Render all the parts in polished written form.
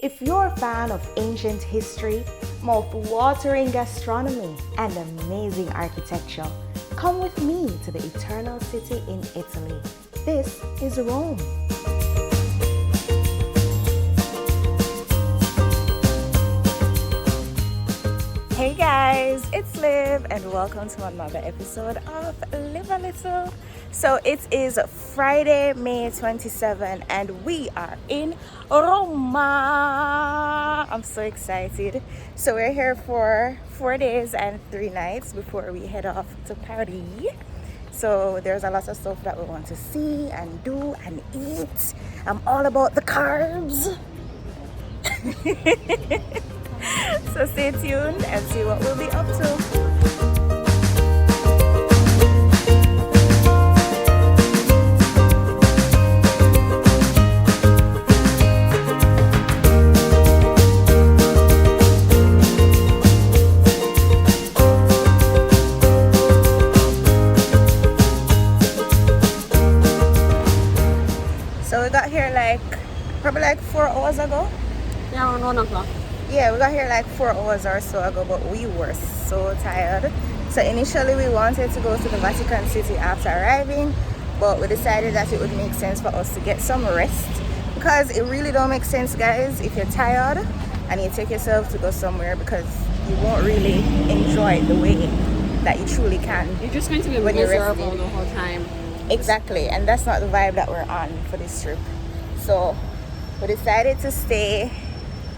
If you're a fan of ancient history, mouth-watering gastronomy, and amazing architecture, come with me to the Eternal City in Italy. This is Rome. Hey guys, it's Liv and welcome to another episode of Live a Little. So it is Friday, May 27 and we are in Roma. I'm so excited. So we're here for 4 days and 3 nights before we head off to Paris. So there's a lot of stuff that we want to see and do and eat. I'm all about the carbs. So stay tuned and see what we'll be up to. So we got here probably 4 hours ago. Yeah, around 1 o'clock. Yeah, we got here 4 hours or so ago, but we were so tired. So initially we wanted to go to the Vatican City after arriving, but we decided that it would make sense for us to get some rest, because it really don't make sense, guys, if you're tired and you take yourself to go somewhere, because you won't really enjoy it the way that you truly can. You're just going to be when you're miserable resting the whole time. Exactly, and that's not the vibe that we're on for this trip. So we decided to stay.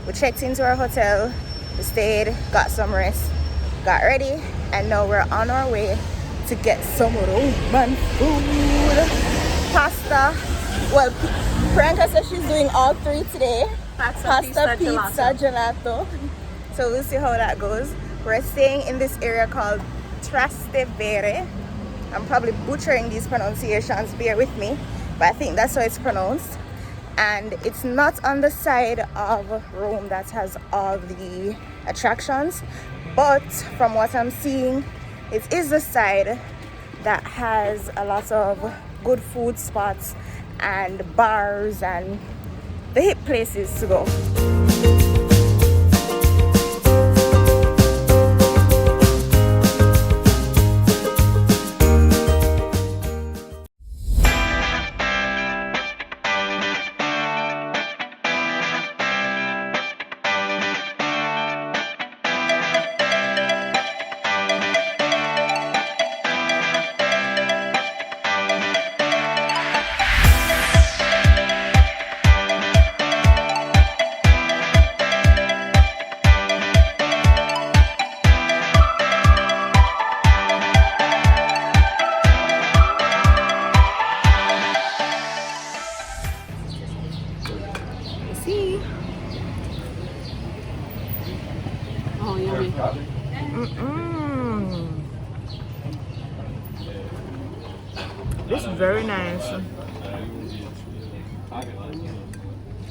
We checked into our hotel, we stayed, got some rest, got ready, and now we're on our way to get some Roman food. Pasta. Well, Priyanka says she's doing all 3 today. Pasta, pizza, gelato. So we'll see how that goes. We're staying in this area called Trastevere. I'm probably butchering these pronunciations, bear with me, but I think that's how it's pronounced. And it's not on the side of Rome that has all the attractions, but from what I'm seeing, it is the side that has a lot of good food spots and bars and the hip places to go. Oh, yummy. This is very nice.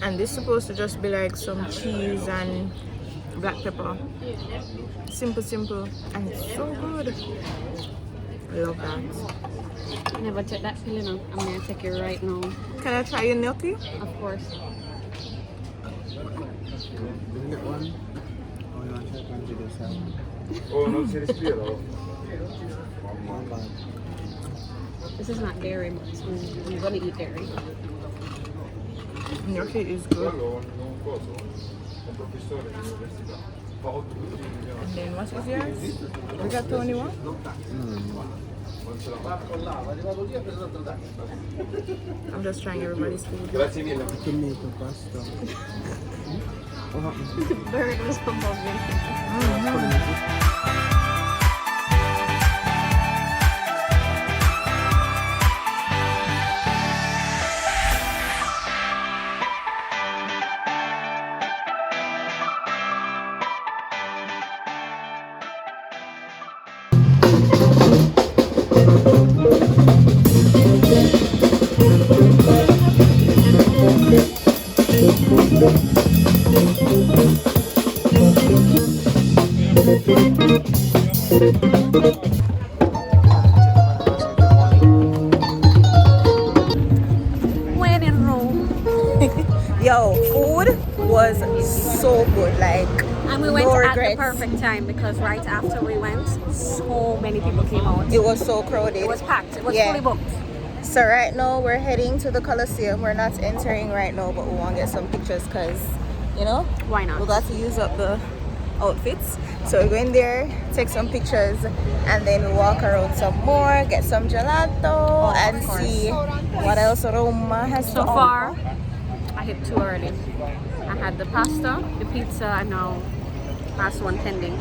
And this is supposed to just be like some cheese and black pepper. Simple, and it's so good. I love that. I never took that pill, you know. I'm going to take it right now. Can I try your gnocchi? Of course. Get one. Oh, you want to check on this out? Oh, non si respira. One bag. This is not dairy, but I'm going to eat dairy. Gnocchi is good. Quello un coso, un professore di università. Fa 8 And then what is yours? We got the only one? Non ce la fa. I'm just trying everybody's food. Grazie mille. Tomato pasta. Burgers from Boston. was so good, like And we went no at regrets. the perfect time because right after we went, so many people came out. It was so crowded. It was packed. It was Yeah. fully booked. So right now we're heading to the Colosseum. We're not entering right now, but we want to get some pictures because, you know, Why not? we got to use up the outfits. So we're going there, take some pictures, and then we walk around some more, get some gelato, and of course. see what else Roma has So to far, offer. I hit too early. I had the pasta, the pizza, and now last one pending.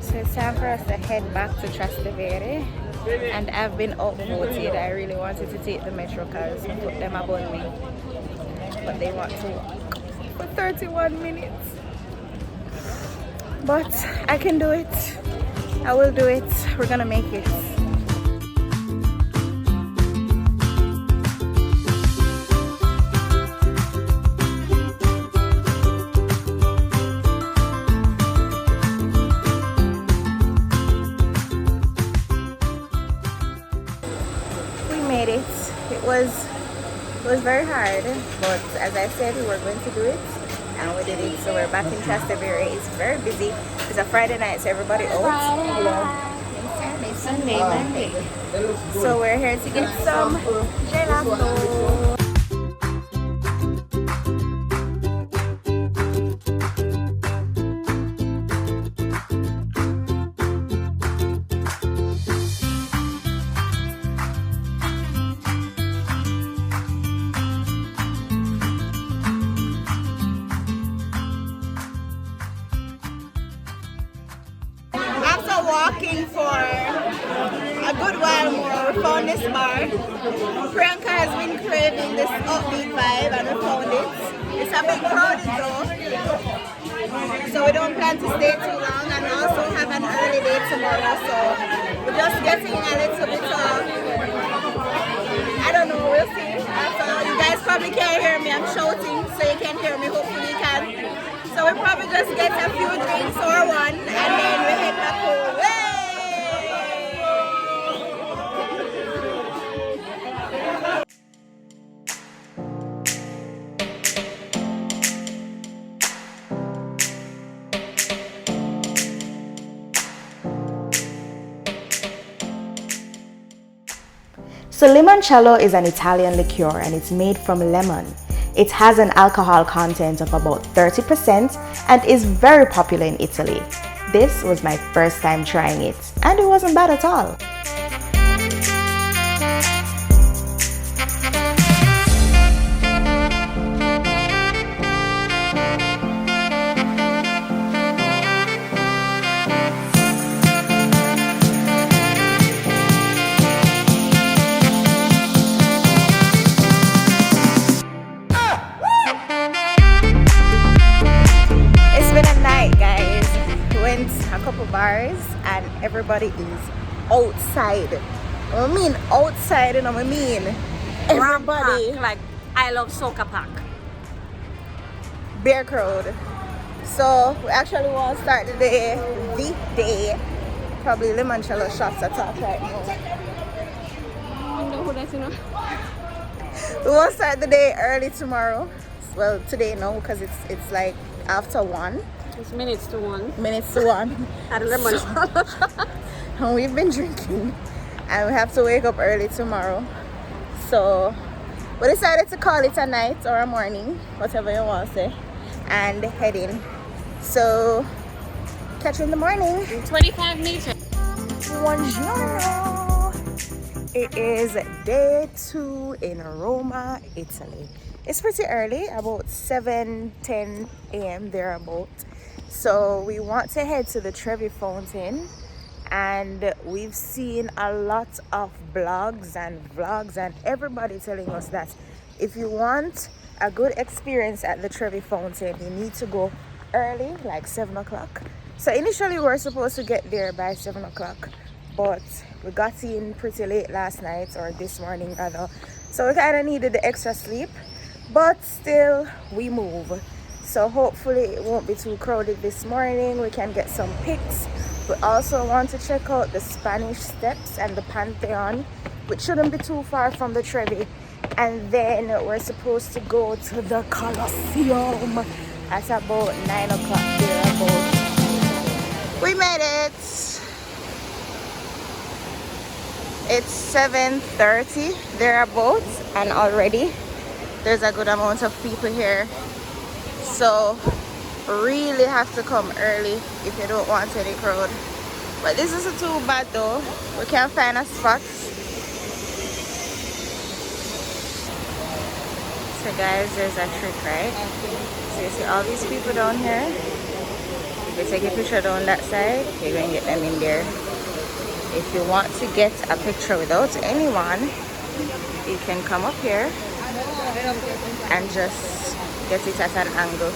So it's time for us to head back to Trastevere. And I've been outvoted. I really wanted to take the metro because I put them above me. But they want to walk for 31 minutes. But I can do it. I will do it. We're gonna make it. Made it. It was very hard, but as I said, we were going to do it, and we did it. So we're back in Trastevere. It's very busy. It's a Friday night, so everybody out. Saturday, Sunday, Monday. So we're here to get some gelato. After walking for a good while more, we found this bar. Priyanka has been craving this upbeat vibe and we found it. It's a bit crowded though, so we don't plan to stay too long and also have an early day tomorrow, so we're just getting a little bit of, I don't know, we'll see. So you guys probably can't hear me, I'm shouting, so you can hear me, hopefully you can. So we probably just get a few drinks or one and then we head back home. Hey! So limoncello is an Italian liqueur and it's made from lemon. It has an alcohol content of about 30% and is very popular in Italy. This was my first time trying it and it wasn't bad at all. Bars and everybody is outside. I mean outside, and I mean everybody. Like I love Soca Pack. Bear crowd. So we actually want to start the day. Probably limoncello shots at top right now. We want to start the day early tomorrow. Well, today no, because it's like after 1. It's minutes to 1. Minutes to 1. At a limoncello. And we've been drinking and we have to wake up early tomorrow, so we decided to call it a night or a morning, whatever you want to say, and head in. So catch you in the morning. 25 meters. Buongiorno. It is day 2 in Roma, Italy. It's pretty early, about 7:10 a.m. thereabout. So we want to head to the Trevi Fountain, and we've seen a lot of blogs and vlogs and everybody telling us that if you want a good experience at the Trevi Fountain, you need to go early, like 7 o'clock. So initially we were supposed to get there by 7 o'clock, but we got in pretty late last night, or this morning rather, so we kind of needed the extra sleep, but still we move. So hopefully it won't be too crowded this morning. We can get some pics. We also want to check out the Spanish Steps and the Pantheon, which shouldn't be too far from the Trevi. And then we're supposed to go to the Colosseum at about 9 o'clock thereabouts. We made it. It's 7:30 thereabouts, and already there's a good amount of people here. So really have to come early if you don't want any crowd. But this isn't too bad though. We can find a spot. So guys, there's a trick, right? So you see all these people down here. If you take a picture down that side, you're going to get them in there. If you want to get a picture without anyone, you can come up here and just get it at an angle.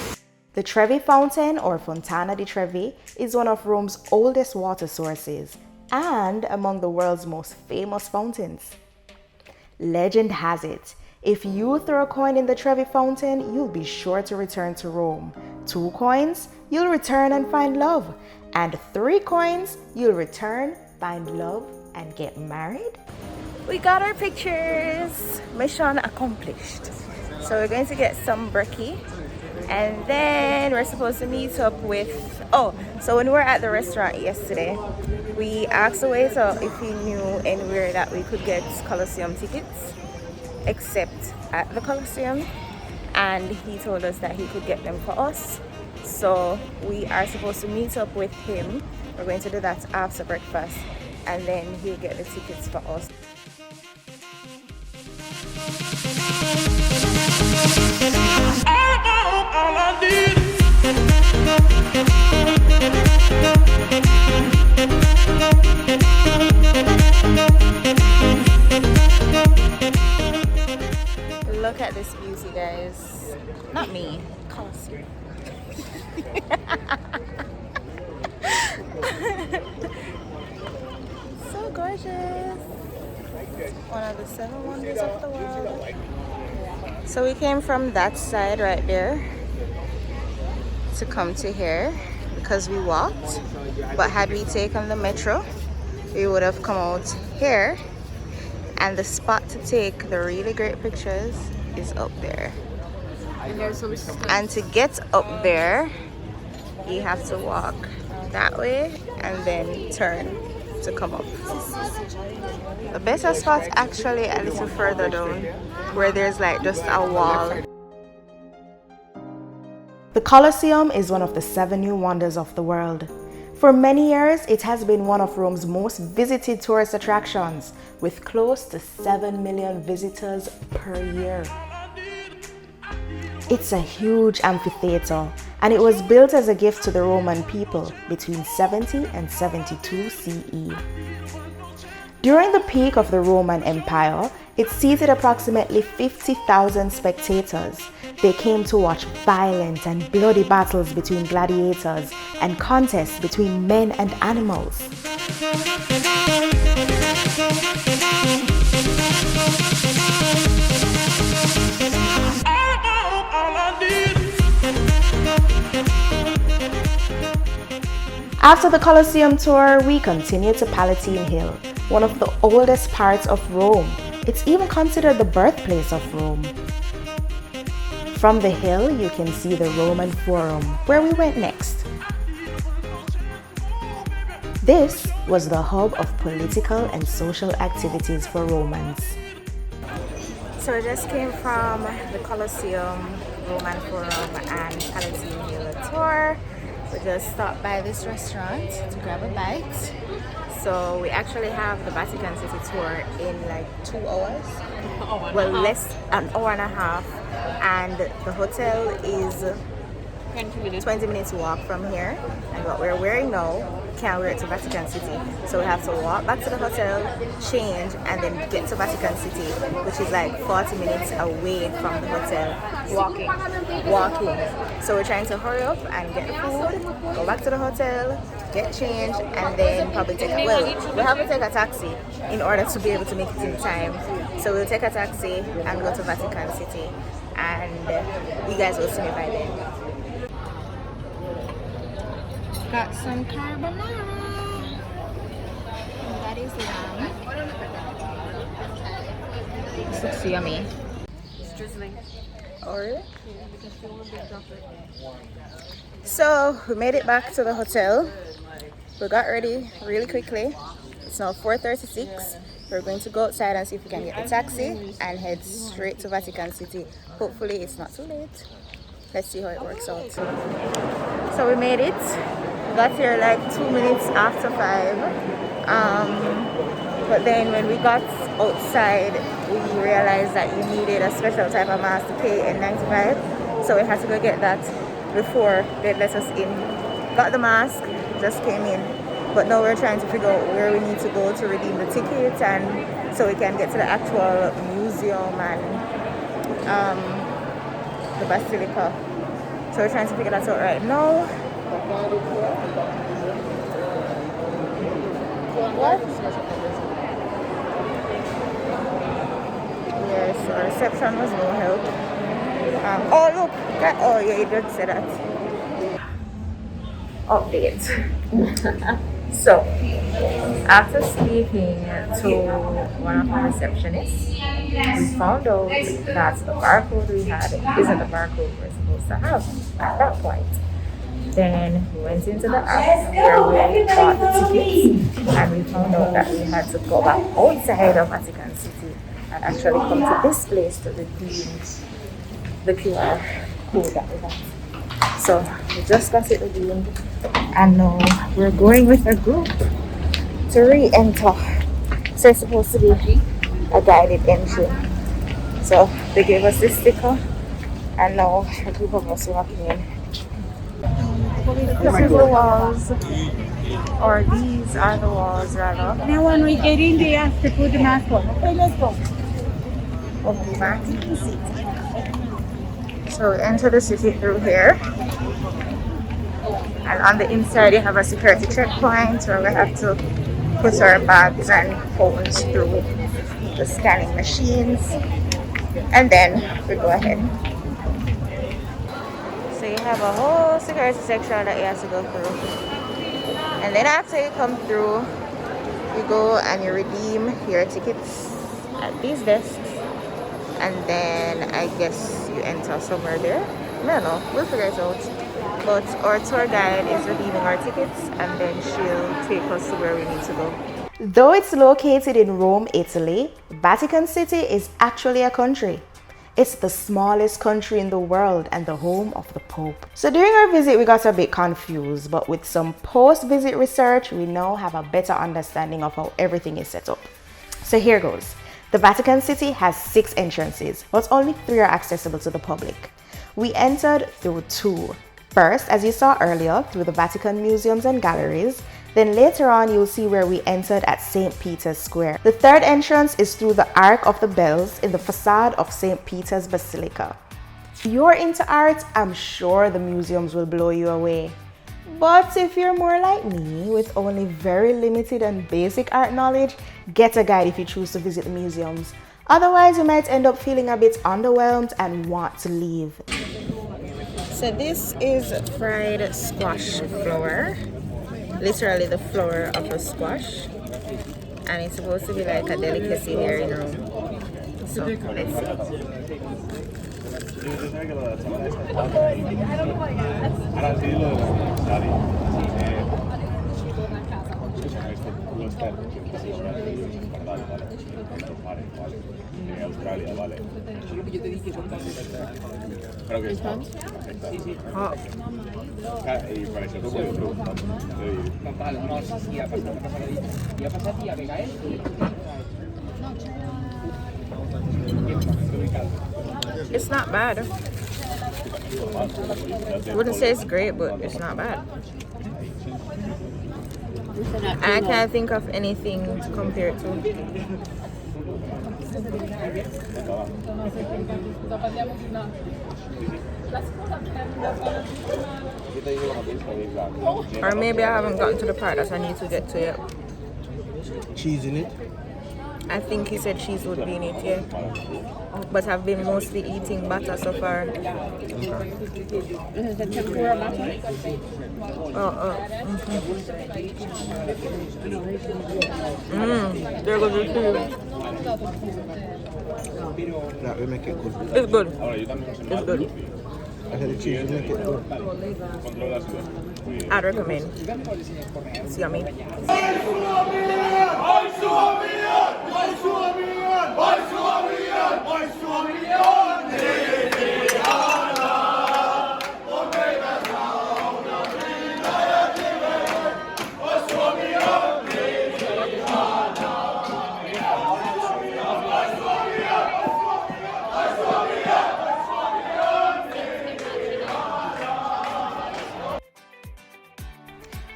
The Trevi Fountain, or Fontana di Trevi, is one of Rome's oldest water sources and among the world's most famous fountains. Legend has it, if you throw a coin in the Trevi Fountain, you'll be sure to return to Rome. 2 coins, you'll return and find love. And 3 coins, you'll return, find love, and get married. We got our pictures. Mission accomplished. So we're going to get some brekkie. And then we're supposed to meet up with... Oh, so when we were at the restaurant yesterday, we asked the waiter if he knew anywhere that we could get Colosseum tickets, except at the Colosseum, and he told us that he could get them for us. So we are supposed to meet up with him. We're going to do that after breakfast, and then he'll get the tickets for us. All I need. Look at this beauty, guys. Not me, Colosseum. So gorgeous. One of the 7 wonders of the world. So we came from that side right there to come to here because we walked, but had we taken the metro, we would have come out here, and the spot to take the really great pictures is up there. And there's some steps. And to get up there, you have to walk that way and then turn to come up. The better spot actually a little further down, where there's like just a wall. The Colosseum is one of the 7 new wonders of the world. For many years, it has been one of Rome's most visited tourist attractions, with close to 7 million visitors per year. It's a huge amphitheater, and it was built as a gift to the Roman people between 70 and 72 CE. During the peak of the Roman Empire, it seated approximately 50,000 spectators. They came to watch violent and bloody battles between gladiators and contests between men and animals. After the Colosseum tour, we continued to Palatine Hill, one of the oldest parts of Rome. It's even considered the birthplace of Rome. From the hill, you can see the Roman Forum, where we went next. This was the hub of political and social activities for Romans. So I just came from the Colosseum, Roman Forum, and Palatine Hill tour. We just stopped by this restaurant to grab a bite. So we actually have the Vatican City tour in like 2 hours. Well, less, an hour and a half. And the hotel is 20 minutes. 20 minutes walk from here, and what we're wearing now can't wear it to Vatican City, so we have to walk back to the hotel, change, and then get to Vatican City, which is like 40 minutes away from the hotel. Walking. So we're trying to hurry up and get the food, go back to the hotel, get changed, and then probably we have to take a taxi in order to be able to make it in time. So we'll take a taxi and go to Vatican City, and you guys will see me by then. Got some carbonara. That is lamb. This looks yummy. It's drizzling. Or so we made it back to the hotel. We got ready really quickly. It's now 4:36. We're going to go outside and see if we can get a taxi and head straight to Vatican City. Hopefully it's not too late. Let's see how it works out. So we made it. We got here like 2 minutes after 5. But then when we got outside, we realized that you needed a special type of mask to pay N95. So we had to go get that before they let us in. Got the mask, just came in. But now we're trying to figure out where we need to go to redeem the ticket, and so we can get to the actual museum and the Basilica. So we're trying to figure that out right now. What? Yes, our reception was no help. Oh look! Oh yeah, you did say that. Update. So, after speaking to one of our receptionists, we found out that the barcode we had isn't the barcode we're supposed to have at that point. Then we went into the app where we bought the tickets, and we found out that we had to go back outside of Vatican City and actually come to this place to redeem the QR code that we had. So we just got it redeemed, and now we're going with a group to re-enter. So it's supposed to be a guided entry. So they gave us this sticker, and now a group of us walking in. This is the walls, or these are the walls rather. Now when we get in, they have to put the mask on. Okay, let's go. Of Vatican City. So we enter the city through here, and on the inside you have a security checkpoint where we have to put our bags and phones through the scanning machines, and then we go ahead. So you have a whole security section that you have to go through, and then after you come through, you go and you redeem your tickets at these desks, and then I guess you enter somewhere there. I don't know, we'll figure it out. But our tour guide is redeeming our tickets, and then she'll take us to where we need to go. Though it's located in Rome, Italy, Vatican City is actually a country. It's the smallest country in the world and the home of the Pope. So during our visit, we got a bit confused, but with some post-visit research, we now have a better understanding of how everything is set up. So here goes. The Vatican City has 6 entrances, but only 3 are accessible to the public. We entered through 2. First, as you saw earlier, through the Vatican museums and galleries. Then later on, you'll see where we entered at St. Peter's Square. The 3rd entrance is through the Arch of the Bells in the facade of St. Peter's Basilica. If you're into art, I'm sure the museums will blow you away. But if you're more like me, with only very limited and basic art knowledge, get a guide if you choose to visit the museums. Otherwise, you might end up feeling a bit underwhelmed and want to leave. So this is fried squash flour. Literally the flour of a squash, and it's supposed to be like a delicacy here in Rome. So let's see. It's not bad. I wouldn't say it's great, but it's not bad. I can't think of anything to compare it to. Or maybe I haven't gotten to the part that I need to get to yet. Cheese in it. I think he said cheese would be in it, yeah. But I've been mostly eating butter so far. Is it the tempura butter? They're good too. That will make it good. It's good. It's good. I said the cheese will make it good. I'd recommend. It's yummy.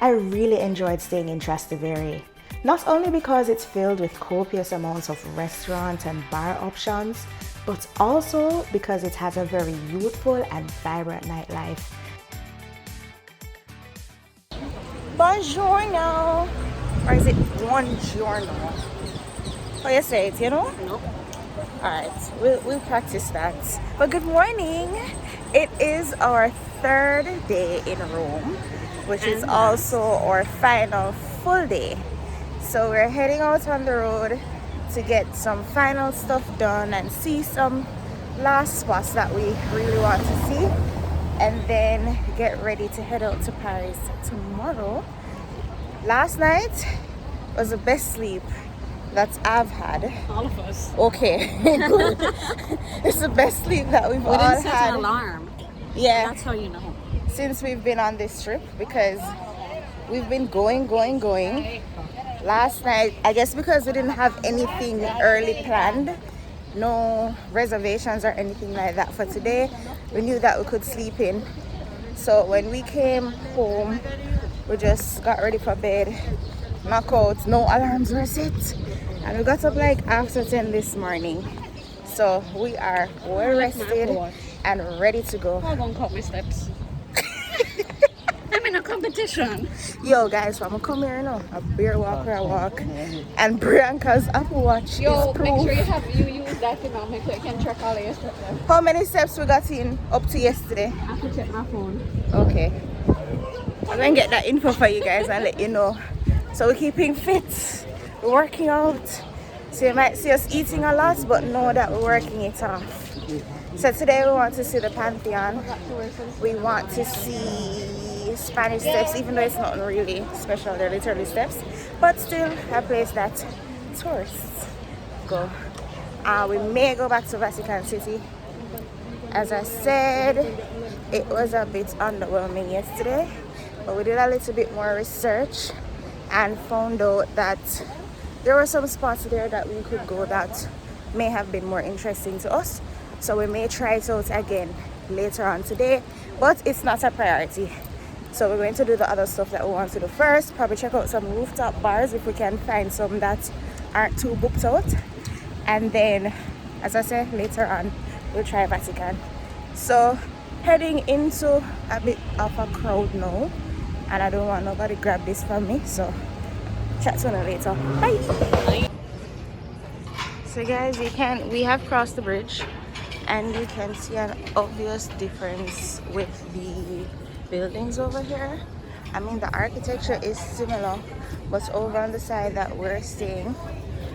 I really enjoyed staying in Trastevere, not only because it's filled with copious amounts of restaurant and bar options, but also because it has a very youthful and vibrant nightlife. Buongiorno! Or is it buongiorno? How you say it, you know? Nope. Alright, we'll practice that. But good morning! It is our third day in Rome, which is also our final full day. So we're heading out on the road to get some final stuff done and see some last spots that we really want to see, and then get ready to head out to Paris tomorrow. Last night was the best sleep that I've had. All of us. Okay, good. It's the best sleep that we've all didn't set had. an alarm. Yeah. That's how you know. Since we've been on this trip, because we've been going. Last night, I guess because we didn't have anything early planned, no reservations or anything like that for today, we knew that we could sleep in. So when we came home, we just got ready for bed, knockouts, no alarms were set, and we got up like after 10 this morning. So we are well rested and ready to go. I'm gonna cut my steps. I'm in a competition. Yo guys, I'm gonna come here now. A beer walk where I walk, and Bianca's Apple Watch is proof. Make sure you use that so you can track all your steps. How many steps we got in up to yesterday? I have to check my phone. Okay, I'm gonna get that info for you guys and let you know. So we're keeping fit, we're working out. So you might see us eating a lot, but know that we're working it off. So today we want to see the Pantheon. We want to see Spanish steps, even though it's not really special, they're literally steps, but still a place that tourists go. We may go back to Vatican City. As I said, it was a bit underwhelming yesterday, but we did a little bit more research and found out that there were some spots there that we could go that may have been more interesting to us. So we may try it out again later on today, but it's not a priority. So we're going to do the other stuff that we want to do first. Probably check out some rooftop bars if we can find some that aren't too booked out. And then, as I said, later on, we'll try Vatican. So heading into a bit of a crowd now. And I don't want nobody grab this from me. So chat to you later. Bye. So guys, we have crossed the bridge. And you can see an obvious difference with the buildings over here. I mean, the architecture is similar, but over on the side that we're staying,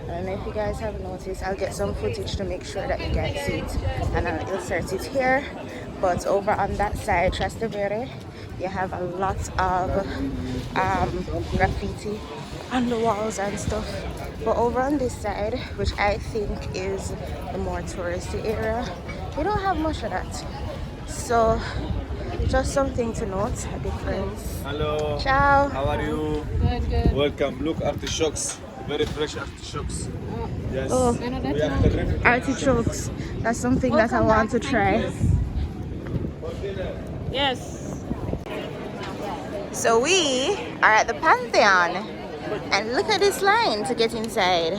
I don't know if you guys have noticed, I'll get some footage to make sure that you guys see it, and I'll insert it here. But over on that side, Trastevere, you have a lot of graffiti on the walls and stuff. But over on this side, which I think is the more touristy area, we don't have much of that. So just something to note, a difference. Hello. Ciao. How are you? Good. Welcome. Look, artichokes. Very fresh artichokes. Yes. Oh, We have the drink. artichokes. That's something that I want to try. Yes. So we are at the Pantheon, and look at this line to get inside.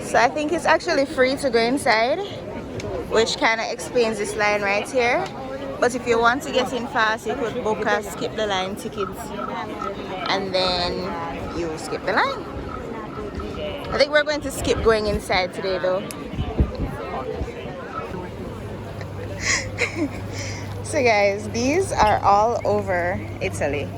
So I think it's actually free to go inside, which kind of explains this line right here. But if you want to get in fast, you could book a skip the line ticket, and then you skip the line. I think we're going to skip going inside today though. So guys, these are all over Italy.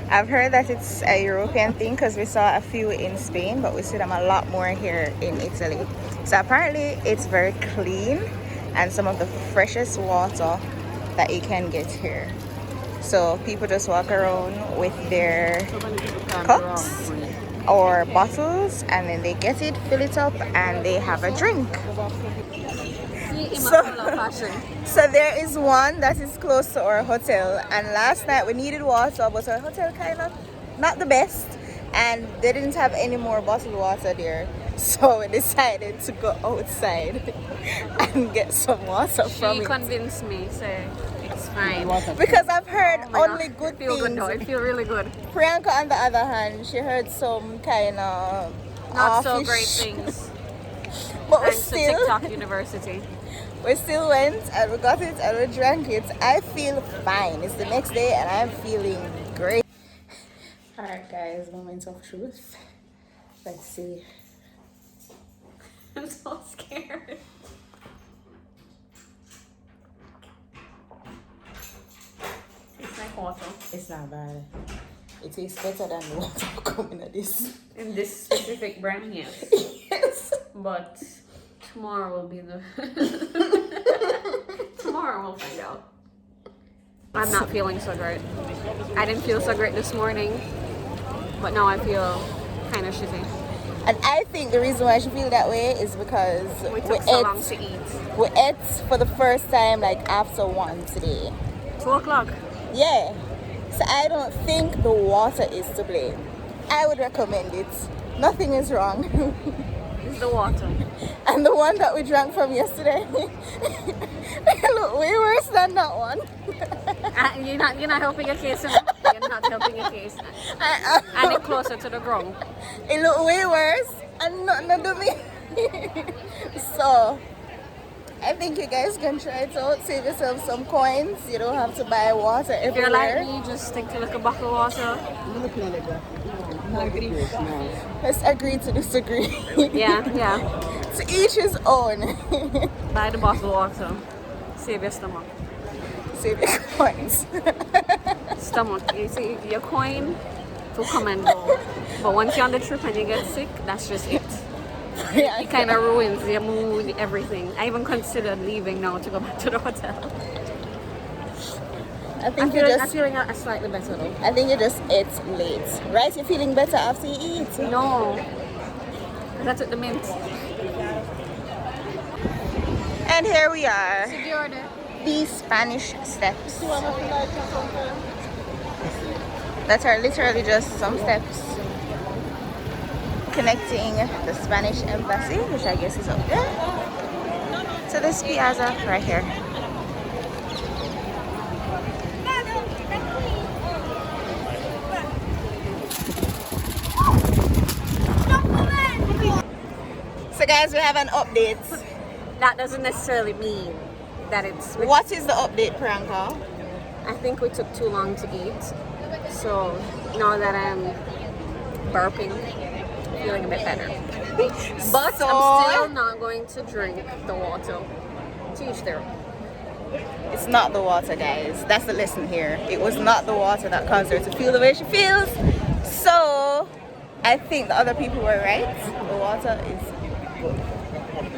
I've heard that it's a European thing because we saw a few in Spain, but we see them a lot more here in Italy. So apparently it's very clean and some of the freshest water that you can get here. So people just walk around with their cups or bottles, and then they get it, fill it up, and they have a drink. So there is one that is close to our hotel, and last night we needed water, but our hotel kind of not the best, and they didn't have any more bottled water there. So we decided to go outside and get some water from it. She convinced me, say it's fine. Because I've heard only God. good It feels things. good though. It feels really good. Priyanka, on the other hand, she heard some kind of Not so offish- great things. But we Thanks to still, TikTok University. we still went and we got it and we drank it. I feel fine. It's the next day and I'm feeling great. Alright guys, moment of truth. Let's see. I'm so scared. It's like water. It's not bad. It tastes better than the water coming at this. In this specific brand, yes. Yes. But tomorrow will be the... Tomorrow we'll find out. I'm not feeling so great. I didn't feel so great this morning, but now I feel kind of shitty. And I think the reason why she feel that way is because We took so long to eat. we ate for the first time like after 1 today. 2 o'clock. Yeah. So I don't think the water is to blame. I would recommend it. Nothing is wrong. It's the water. And the one that we drank from yesterday look way worse than that one. You're not helping your case enough. You're not helping your case. And it's closer to the ground. It looked way worse and nothing to me. So I think you guys can try it out. Save yourself some coins. You don't have to buy water If you're like everywhere. me, just stick to like a bottle of water. Let's agree to disagree. Yeah. To each his own. Buy the bottle of water. Save your stomach. Save your coins. Stomach. You see, your coin will come and go. But once you're on the trip and you get sick, that's just it. Yeah, It kind of ruins your mood, everything. I even considered leaving now to go back to the hotel. I think you I'm just feeling slightly better though. I think you just ate late. Right? You're feeling better after you eat. No. I took the mint. And here we are. The order. The Spanish steps. That are literally just some steps connecting the Spanish embassy, which I guess is up there, to this piazza right here. So guys, we have an update. That doesn't necessarily mean that it's... What is the update, Priyanka? I think we took too long to eat. So now that I'm burping, feeling a bit better. But So- I'm still not going to drink the water. To each their own. It's not the water, guys. That's the lesson here. It was not the water that caused her to feel the way she feels. So I think the other people were right. The water is good.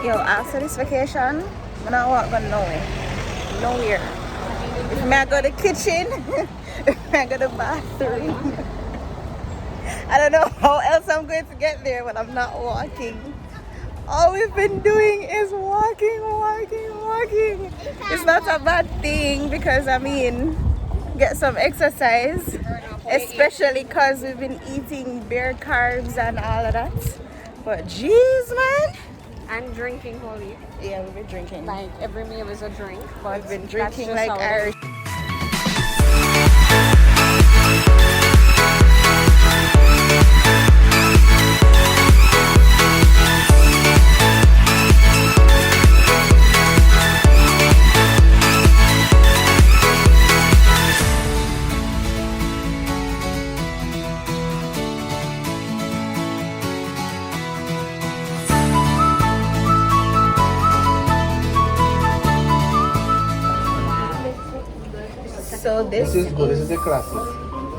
Yo, after this vacation, I'm not walking nowhere. Nowhere. If I go to the kitchen, if I go to the bathroom. I don't know how else I'm going to get there, but I'm not walking all we've been doing is walking, walking, walking. It's not a bad thing because I mean, get some exercise, especially because we've been eating bare carbs and all of that. But jeez, man. And drinking, holy. Yeah, we've been drinking. Like every meal is a drink, but We've been that's drinking just like how it Irish. is. So This is good. This is a classic.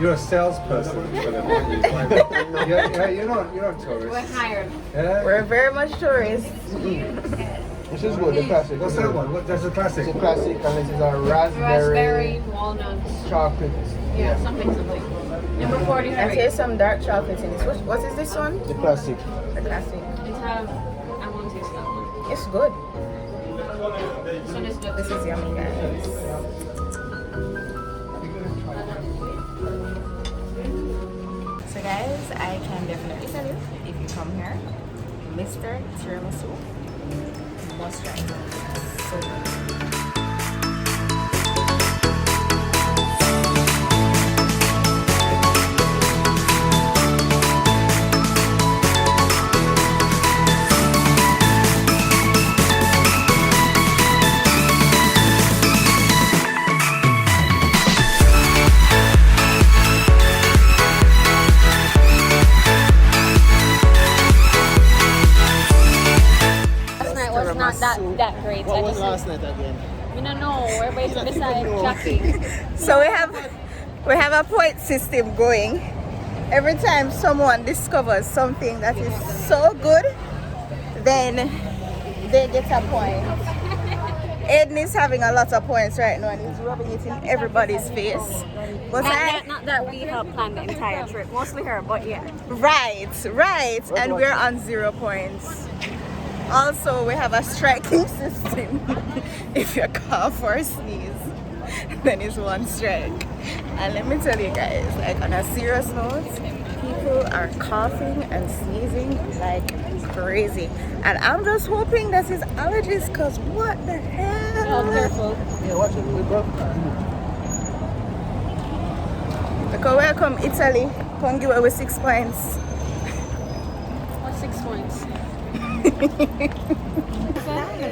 You're a salesperson for them, aren't you? You're not tourists. We're hired. Yeah? we're very much tourists. This is good. The classic. What's that one? That's a classic. It's a classic, and this is a Raspberry, walnuts. chocolate. Yeah, something. Number I 43. taste some dark chocolate in this. What is this one? The classic. The classic. I won't taste that one. It's good. So this This is yummy, guys. So guys, I can definitely tell you, if you come here, Mr. Tiramisu, you must try it. So good. last night was not that great. What I was just last night again? I don't know. We're waiting beside Jackie. So we have a point system going. Every time someone discovers something that is so good, then they get a point. Aiden is having a lot of points right now and he's rubbing it in everybody's face. But Not that we helped plan the entire trip. Mostly her, but yeah. right. And we're on 0 points. Also, we have a striking system. If you cough or sneeze, then it's 1 strike. And let me tell you guys, like on a serious note, people are coughing and sneezing like crazy. And I'm just hoping that it's allergies, because what the hell? Oh, careful. Yeah, watch it. We broke. Look, welcome Italy. Come give away 6 points. What 6 points?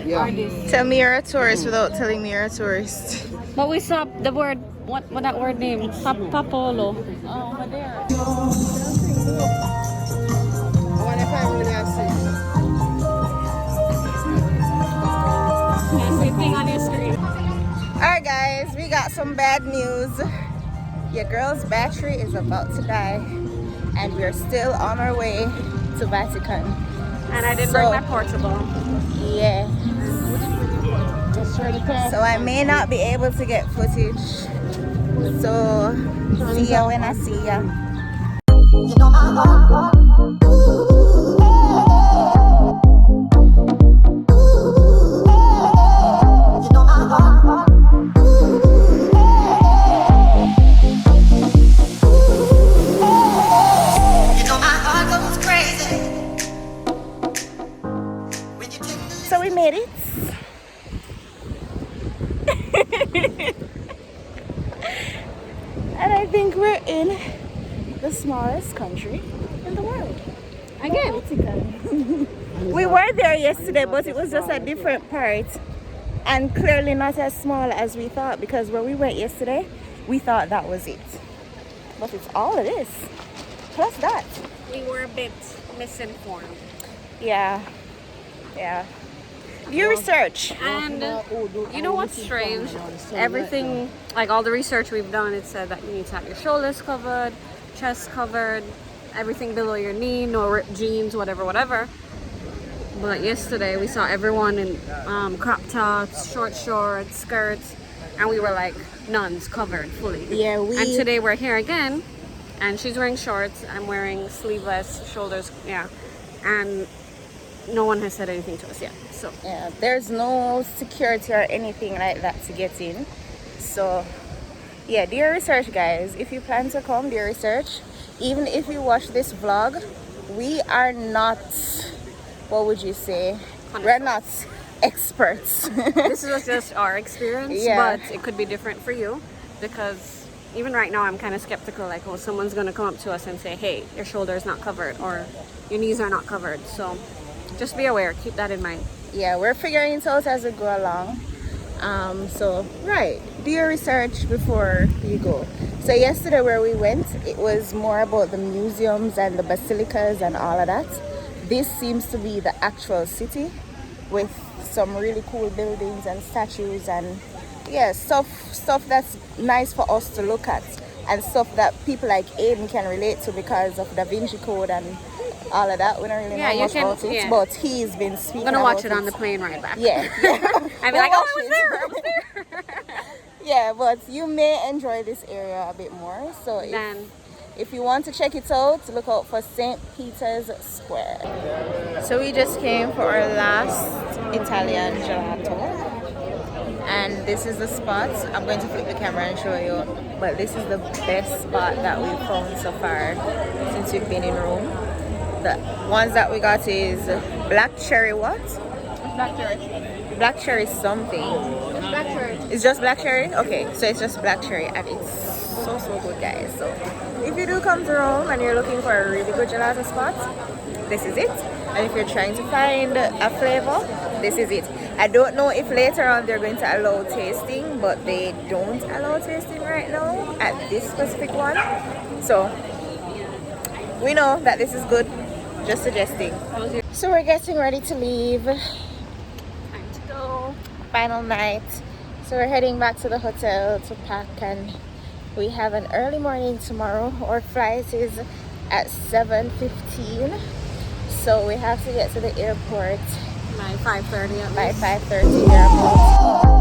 Yeah. Tell me you're a tourist without telling me you're a tourist. But we saw the word, what that word name? Papolo. Oh, over there. I wonder if I really have seen. Same thing on your screen. Alright guys, we got some bad news. Your girl's battery is about to die and we're still on our way to Vatican. And I didn't bring my portable. Yeah. So I may not be able to get footage. So see ya when I see ya. So we made it. And I think we're in the smallest country in the world. Again. Vatican. We were there yesterday, but it was just a different part. And clearly not as small as we thought, because when we went yesterday, we thought that was it. But it's all it is. Plus that. We were a bit misinformed. Yeah. Yeah. Do research. And you know what's strange? Everything, like all the research we've done, it said that you need to have your shoulders covered, chest covered, everything below your knee, no ripped jeans, whatever. But yesterday we saw everyone in crop tops, short shorts, skirts, and we were like nuns covered fully. Yeah, And today we're here again, and she's wearing shorts. I'm wearing sleeveless shoulders. Yeah, and no one has said anything to us yet. So Yeah, there's no security or anything like that to get in. So yeah, do your research, guys. If you plan to come, do your research. Even if you watch this vlog, we are not, what would you say? We're not experts. this is just our experience, Yeah. but it could be different for you, because even right now I'm kind of skeptical, like, oh, someone's going to come up to us and say, hey, your shoulder is not covered or your knees are not covered. So just be aware, keep that in mind. Yeah, we're figuring it out as we go along. So right, do your research before you go. So yesterday where we went, it was more about the museums and the basilicas and all of that. This seems to be the actual city with some really cool buildings and statues and yeah, stuff that's nice for us to look at, and stuff that people like Aiden can relate to because of Da Vinci Code and all of that. We don't really know much about it, but he's been speaking I'm going to watch about it on the plane right back. Yeah. I'd be like, oh, I was there. Yeah, but you may enjoy this area a bit more. So if you want to check it out, look out for St. Peter's Square. So we just came for our last Italian gelato. And this is the spot. I'm going to flip the camera and show you. But this is the best spot that we've found so far since we've been in Rome. The ones that we got is black cherry what? Black cherry. Black cherry something. It's black cherry. It's just black cherry? Okay, so it's just black cherry and it's so good, guys. So if you do come to Rome and you're looking for a really good gelato spot, this is it. And if you're trying to find a flavor, this is it. I don't know if later on they're going to allow tasting, but they don't allow tasting right now at this specific one. So we know that this is good, just suggesting. So we're getting ready to leave. Time to go. Final night. So we're heading back to the hotel to pack, and we have an early morning tomorrow. Our flight is at 7:15. So we have to get to the airport By 5:30 at least. by 5:30 airport.